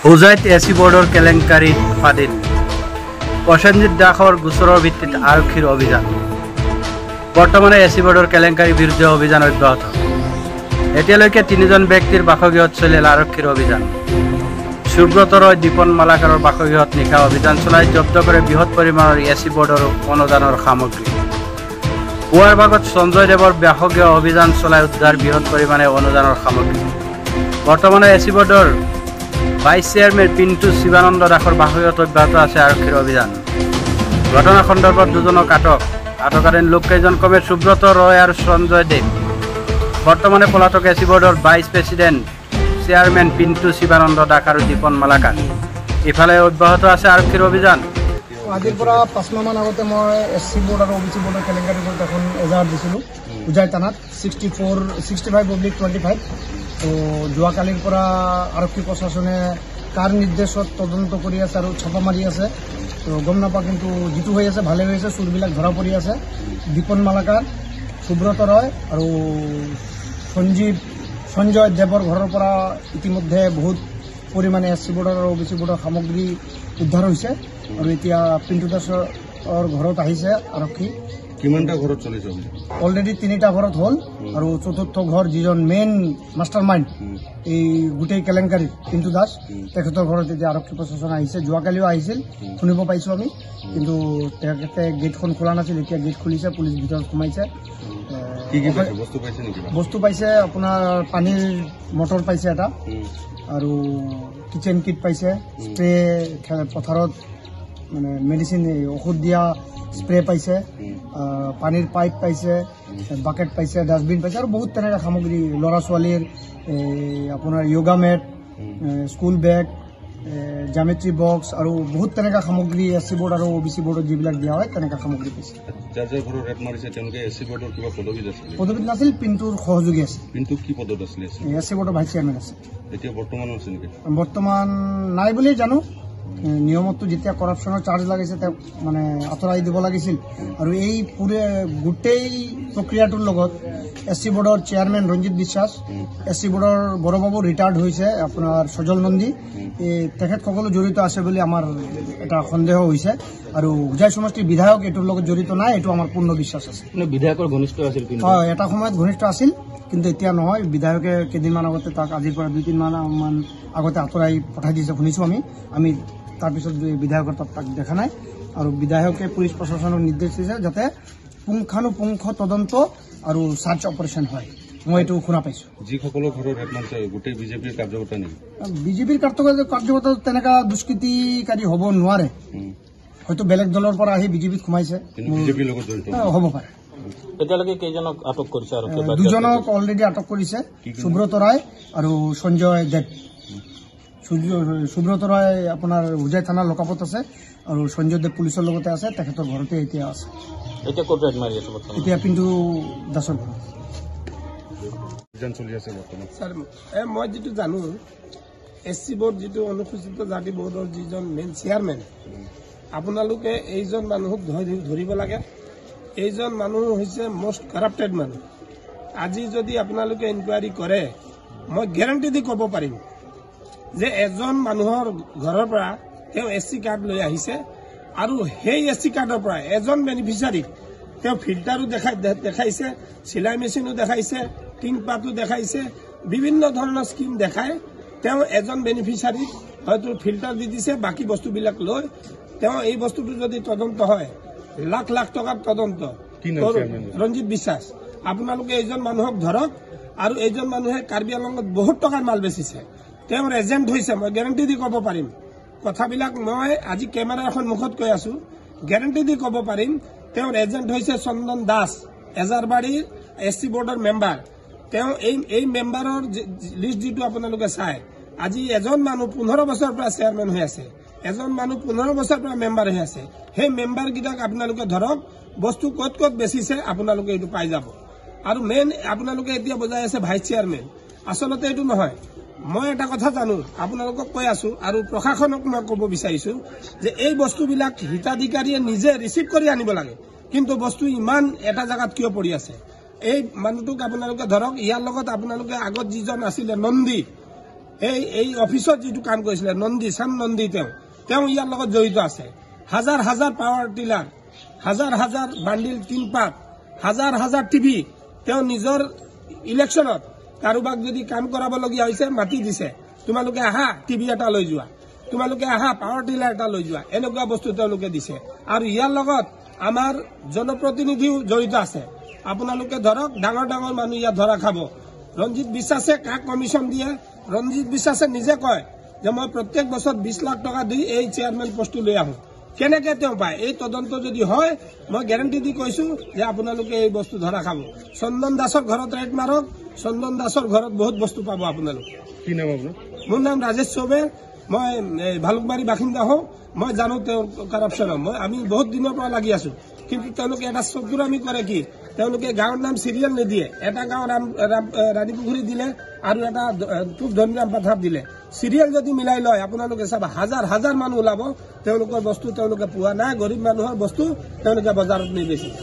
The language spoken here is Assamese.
হোজাইত এসি বোৰ্ডৰ কেলেংকাৰী ফাদিল প্ৰসেনজিৎ দাসৰ গোচৰৰ ভিত্তিত আৰক্ষীৰ অভিযান। বৰ্তমানে এসি বোৰ্ডৰ কেলেংকাৰীৰ বিৰুদ্ধে অভিযান অব্যাহত। এতিয়ালৈকে 3জন ব্যক্তিৰ বাসগৃহত চলিল আৰক্ষীৰ অভিযান। সুব্ৰত ৰয় দীপন মালাকাৰৰ বাসগৃহত নিশা অভিযান চলাই জব্দ কৰে বৃহৎ পৰিমাণৰ এসি বোৰ্ডৰ অনুদানৰ সামগ্ৰী। পুৱাৰ ভাগত সঞ্জয় দেৱৰ বাসগৃহ অভিযান চলাই উদ্ধাৰ বৃহৎ পৰিমাণে অনুদানৰ সামগ্ৰী। বৰ্তমানে এসি বোৰ্ডৰ ভাইস চেয়াৰম্যান পিন্টু শিৱানন্দ দাসৰ বাসগৃহত অব্যাহত আছে আৰক্ষীৰ অভিযান। ঘটনা সন্দৰ্ভত দুজনক আটকাধীন লোককেইজন ক্ৰমে সুব্ৰত ৰয় আৰু সঞ্জয় দেৱ। বৰ্তমানে পলাতক এসি বোৰ্ডৰ vice president chairman Pintu Shivananda Das আৰু দীপন মালাকাৰ। ইফালে অব্যাহত আছে আৰক্ষীৰ অভিযান। আজিৰ পৰা 5 মাহমান আগতে মই এসি বোৰ্ড আৰু ওবিসি বোৰ্ডৰ কেলেংকাৰী ওপৰত এখন এজাহাৰ দিছিলোঁ হোজাই থানাত 65/25। তো যোৱাকালিৰ পৰা আৰক্ষী প্ৰশাসনে কাৰ নিৰ্দেশত তদন্ত কৰি আছে আৰু ছাপা মাৰি আছে। তো গম নাপাওঁ, কিন্তু যিটো হৈ আছে ভালে হৈ আছে। চোৰবিলাক ধৰা পৰি আছে। দীপন মালাকাৰ, সুব্ৰত ৰয় আৰু সঞ্জয় দেৱৰ ঘৰৰ পৰা ইতিমধ্যে বহুত পৰিমাণে এসি বোৰ্ডৰ আৰু ওবিসি বোৰ্ডৰ সামগ্ৰী উদ্ধাৰ হৈছে আৰু এতিয়া পিণ্টু দাসৰ ঘৰত আহিছে আৰক্ষী। কিমানটা ঘৰত চলিছে? অলৰেডি 3টা ঘৰত হ'ল আৰু 4ৰ্থ ঘৰ যিজন মেইন মাষ্টাৰ মাইণ্ড এই গোটেই কেলেংকাৰীৰ পিণ্টু দাস, তেখেতৰ ঘৰত এতিয়া আৰক্ষী প্ৰশাসন আহিছে। যোৱাকালিও আহিছিল, শুনিব পাইছোঁ আমি, কিন্তু তেখেতে গেটখন খোলা নাছিল। এতিয়া গেট খুলিছে, পুলিচ ভিতৰত সোমাইছে। বস্তু পাইছে, আপোনাৰ পানীৰ মটৰ পাইছে এটা, আৰু কিচেন কিট পাইছে, স্প্ৰে, পথাৰত মানে মেডিচিন ঔষধ দিয়া স্প্ৰে পাইছে, পানীৰ পাইপ পাইছে, বাকেট পাইছে, ডাষ্টবিন পাইছে আৰু বহুত তেনেকুৱা সামগ্ৰী, ল'ৰা ছোৱালীৰ আপোনাৰ yoga mat, school bag, geometry box আৰু বহুত তেনেকুৱা সামগ্ৰী এসি বোৰ্ড আৰু ওবিসি বোৰ্ডত যিবিলাক দিয়া হয় তেনেকুৱা সামগ্ৰী পাইছে। যাৰ ঘৰত ৰেড মাৰিছে তেওঁলোকে এসি বোৰ্ডৰ কিবা পদবীত আছিল? পদবীত নাছিল, পিণ্টুৰ সহযোগী আছিল। পিণ্টু কি পদত আছিল? এসি বোৰ্ডৰ ভাইস চেয়াৰমেন আছে। এতিয়া বৰ্তমান আছে নেকি? বৰ্তমান নাই বুলি জানো। নিয়মতো যেতিয়া কৰাপশ্যনৰ চাৰ্জ লাগিছে তেওঁক মানে আঁতৰাই দিব লাগিছিল। আৰু এই গোটেই প্ৰক্ৰিয়াটোৰ লগত এসি বোৰ্ডৰ চেয়াৰমেন ৰঞ্জিত বিশ্বাস, এসি বোৰ্ডৰ বড়বাবু ৰিটায়াৰ্ড হৈছে আপোনাৰ সজল নন্দী, তেখেতসকলো জড়িত আছে বুলি আমাৰ এটা সন্দেহ হৈছে। আৰু হোজাই সমষ্টিৰ বিধায়ক এইটোৰ লগত জড়িত নাই, এইটো আমাৰ পূৰ্ণ বিশ্বাস আছে। বিধায়কৰ ঘনিষ্ঠ আছিল? হয়, এটা সময়ত ঘনিষ্ঠ আছিল, কিন্তু এতিয়া নহয়। বিধায়কে কেইদিনমান আগতে তাক আজিৰ পৰা 2-3 মাহমান আগতে আঁতৰাই পঠাই দিছে শুনিছোঁ আমি। তাৰপিছত বিধায়কৰ তাক দেখা নাই। আৰু বিধায়কে পুলিচ প্ৰশাসনক নিৰ্দেশ দিছে যাতে পুংখানুপুংখ তদন্ত আৰু চাৰ্চ অপাৰেশ্যন হয়। মই এইটো শুনা পাইছোঁ। যিসকলৰ ঘৰৰ ৰেড মাৰিছে গোটেই বিজেপিৰ কাৰ্যকৰ্তা নেকি? বিজেপিৰ কাৰ্যকৰ্তা তেনেকুৱা দুষ্কৃতিকাৰী হ'ব নোৱাৰে। হয়তো বেলেগ দলৰ পৰা আহি বিজেপিত সোমাইছে, বিজেপিৰ লগত জড়িত হ'ব পাৰে। এতিয়ালৈকে কেইজনক আটক কৰিছে? 2জনক অলৰেডি আটক কৰিছে, সুব্ৰত ৰায় আৰু সঞ্জয় দেৱ। সুব্ৰত ৰয় আপোনাৰ হোজাই থানাৰ লকাপত আছে আৰু সঞ্জয় দেৱ পুলিচৰ লগতে আছে, তেখেতৰ ঘৰতে এতিয়া আছে। এতিয়া পিণ্টু দাসৰ ঘৰত চলি আছে বৰ্তমান। ছাৰ, মই যিটো জানো, এসি বোৰ্ড যিটো অনুসূচিত জাতি বোৰ্ডৰ যিজন মেইন চেয়াৰমেন, আপোনালোকে এইজন মানুহক ধৰিব লাগে। এইজন মানুহ হৈছে মষ্ট কাৰাপ্টেড মানুহ। আজি যদি আপোনালোকে ইনকুৱাৰী কৰে, মই গেৰাণ্টি দি ক'ব পাৰিম যে এজন মানুহৰ ঘৰৰ পৰা তেওঁ এসি কাৰ্ড লৈ আহিছে আৰু সেই এসি কাৰ্ডৰ পৰা এজন বেনিফিচিয়াৰীক তেওঁ ফিল্টাৰো দেখাইছে, চিলাই মেচিনো দেখাইছে, টিংপাতো দেখাইছে, বিভিন্ন ধৰণৰ স্কিম দেখাই তেওঁ এজন বেনিফিচিয়াৰীক হয়তো ফিল্টাৰ দি দিছে। বাকী বস্তুবিলাক লৈ তেওঁ এই বস্তুটো যদি তদন্ত হয়, লাখ লাখ টকাৰ তদন্ত। ৰঞ্জিত বিশ্বাস, আপোনালোকে এইজন মানুহক ধৰক। আৰু এইজন মানুহে কাৰ্বি আংলঙত বহুত টকাৰ মাল বেচিছে, তেওঁৰ এজেণ্ট হৈছে। মই গেৰাণ্টি দি ক'ব পাৰিম কথাবিলাক। মই আজি কেমেৰাৰ সন্মুখত কৈ আছো, গেৰাণ্টি দি ক'ব পাৰিম তেওঁৰ এজেণ্ট হৈছে চন্দন দাস, এজাৰবাৰীৰ এসি বোৰ্ডৰ মেম্বাৰ। তেওঁ এই মেম্বাৰৰ লিষ্ট যিটো আপোনালোকে চাই, আজি এজন মানুহ 15 বছৰৰ পৰা চেয়াৰমেন হৈ আছে, এজন মানুহ 15 বছৰৰ পৰা মেম্বাৰ হৈ আছে। সেই মেম্বাৰকেইটাক আপোনালোকে ধৰক, বস্তু ক'ত ক'ত বেচিছে আপোনালোকে এইটো পাই যাব। আৰু মেইন আপোনালোকে এতিয়া বুজাই আছে ভাইচ চেয়াৰমেন, আচলতে এইটো নহয়। মই এটা কথা জানো, আপোনালোকক কৈ আছো আৰু প্ৰশাসনক মই ক'ব বিচাৰিছো যে এই বস্তুবিলাক হিতাধিকাৰীয়ে নিজে ৰিচিভ কৰি আনিব লাগে, কিন্তু বস্তু ইমান এটা জাগাত কিয় পৰি আছে? এই মানুহটোক আপোনালোকে ধৰক, ইয়াৰ লগত আপোনালোকে আগত যিজন আছিলে নন্দী, এই অফিসত যিটো কাম কৰিছিলে নন্দী শ্যাম নন্দী তেওঁ ইয়াৰ লগত জড়িত আছে হাজাৰ হাজাৰ পাৱাৰ টিলাৰ হাজাৰ হাজাৰ বান্ডিল টিনপাত হাজাৰ হাজাৰ টিভি তেওঁ নিজৰ ইলেকশ্যনত কাৰোবাক যদি কাম কৰাবলগীয়া হৈছে মাতি দিছে তোমালোকে আহা টিভি এটা লৈ যোৱা তোমালোকে আহা পাৱাৰ টিলাৰ এটা লৈ যোৱা এনেকুৱা বস্তু তেওঁলোকে দিছে আৰু ইয়াৰ লগত আমাৰ জনপ্ৰতিনিধিও জড়িত আছে আপোনালোকে ধৰক ডাঙৰ ডাঙৰ মানুহ ইয়াত ধৰা খাব ৰঞ্জিত বিশ্বাসে কাক কমিশ্যন দিয়ে ৰঞ্জিত বিশ্বাসে নিজে কয় যে মই প্ৰত্যেক বছৰ 20 লাখ টকা দি এই চেয়াৰমেন পোষ্টটো লৈ আহোঁ কেনেকৈ তেওঁ পায় এই তদন্ত যদি হয় মই গ্যাৰাণ্টি দি কৈছোঁ যে আপোনালোকে এই বস্তু ধৰা খাব চন্দন দাসৰ ঘৰত ৰেড মাৰক চন্দন দাসৰ ঘৰত বহুত বস্তু পাব আপোনালোকে কি নাম আপোনাৰ মোৰ নাম ৰাজেশ চৌবে মই ভালুকবাৰী বাসিন্দা হওঁ মই জানো তেওঁৰ কাৰাপশ্যন আমি বহুত দিনৰ পৰা লাগি আছো কিন্তু তেওঁলোকে এটা চতুৰামি কৰে কি তেওঁলোকে গাঁৱৰ নাম চিৰিয়েল নিদিয়ে এটা গাঁও ৰাণীপুখুৰী দিলে আৰু এটা টুপ ধনীৰাম পথাৰ দিলে চিৰিয়েল যদি মিলাই লয় আপোনালোকে চাব হাজাৰ হাজাৰ মানুহ ওলাব তেওঁলোকৰ বস্তু তেওঁলোকে পোৱা নাই গৰীব মানুহৰ বস্তু তেওঁলোকে বজাৰত নি বেচিছে